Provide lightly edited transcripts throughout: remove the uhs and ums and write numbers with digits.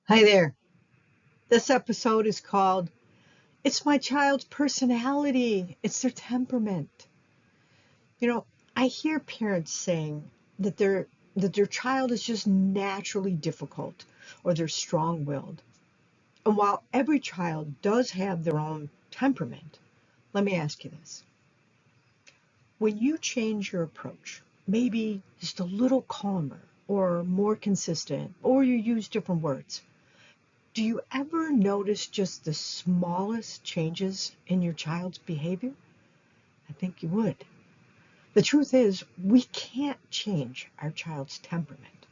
Hi there. This episode is called It's My Child's Personality. It's their temperament. You know, I hear parents saying that their child is just naturally difficult or they're strong-willed. And while every child does have their own temperament, let me ask you this. When you change your approach, maybe just a little calmer or more consistent, or you use different words, do you ever notice just the smallest changes in your child's behavior? I think you would. The truth is, we can't change our child's temperament,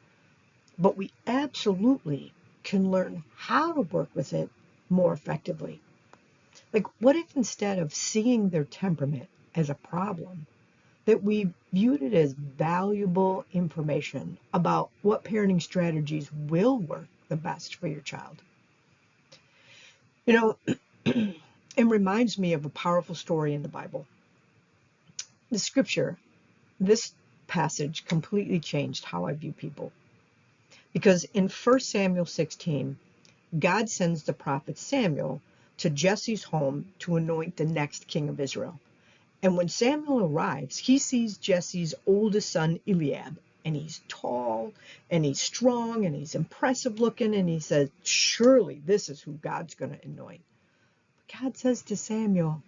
but we absolutely can learn how to work with it more effectively. Like, what if instead of seeing their temperament as a problem, that we viewed it as valuable information about what parenting strategies will work the best for your child? You know, it reminds me of a powerful story in the Bible. The scripture, this passage completely changed how I view people. Because in 1 Samuel 16, God sends the prophet Samuel to Jesse's home to anoint the next king of Israel. And when Samuel arrives, he sees Jesse's oldest son, Eliab, and he's tall, and he's strong, and he's impressive looking, and he says, surely this is who God's going to anoint. God says to Samuel,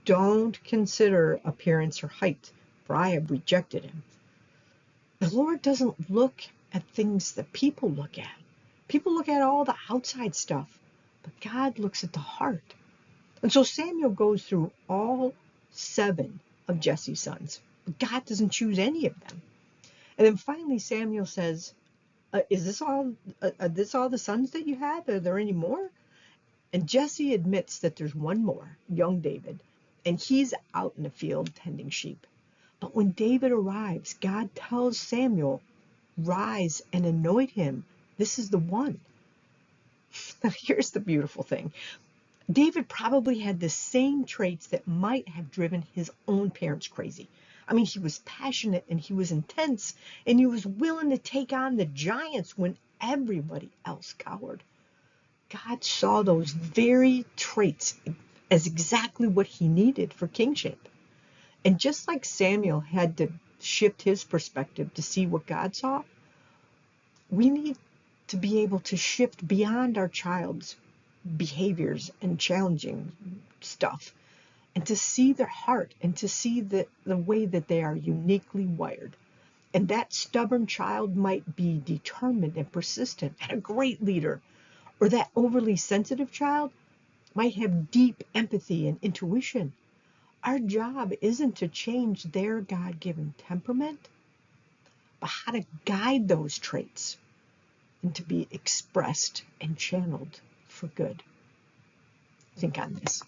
don't consider appearance or height, for I have rejected him. The Lord doesn't look at things that people look at. People look at all the outside stuff, but God looks at the heart. And so Samuel goes through all 7 of Jesse's sons, but God doesn't choose any of them. And then finally Samuel says, is this all the sons that you have? Are there any more? And Jesse admits that there's one more, young David, and he's out in the field tending sheep. But when David arrives, God tells Samuel, rise and anoint him. This is the one. Now, here's the beautiful thing. David probably had the same traits that might have driven his own parents crazy. I mean, he was passionate and he was intense and he was willing to take on the giants when everybody else cowered. God saw those very traits as exactly what he needed for kingship. And just like Samuel had to shift his perspective to see what God saw, we need to be able to shift beyond our child's behaviors and challenging stuff and to see their heart and to see the way that they are uniquely wired. And that stubborn child might be determined and persistent and a great leader, or that overly sensitive child might have deep empathy and intuition. Our job isn't to change their God-given temperament, but how to guide those traits and to be expressed and channeled for good. Think on this.